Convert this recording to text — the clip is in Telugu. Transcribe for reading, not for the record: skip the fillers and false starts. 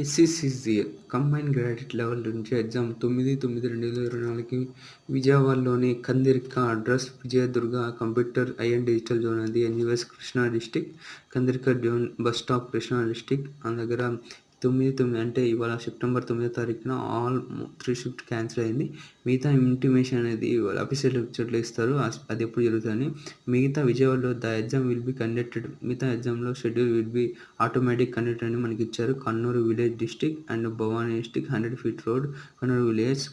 ఎస్‌సిసిసి కంబైన్డ్ గ్రాడ్యుయేట్ లెవెల్ నుంచి ఎగ్జామ్ 9/9/2024కి విజయవాడలోని Kandrika address Vijayadurga computer and digital zone అది NUS Krishna district Kandrika zone bus stop Krishna district మన దగ్గర 9/9 అంటే ఇవాళ సెప్టెంబర్ 9వ తారీఖున ఆల్ 3 షిఫ్ట్ క్యాన్సిల్ అయింది. మిగతా ఇంటిమేషన్ అనేది అఫీషియల్ వెబ్‌సైట్‌లో ఇస్తారు. అది ఎప్పుడు జరుగుతదని. మిగతా విజయవాడలో the exam will be conducted. మిగతా ఎగ్జామ్‌లో schedule will be automatic conduct అని మనకిచ్చారు. Kanuru village district and Bhavani district 100 feet road Kanuru village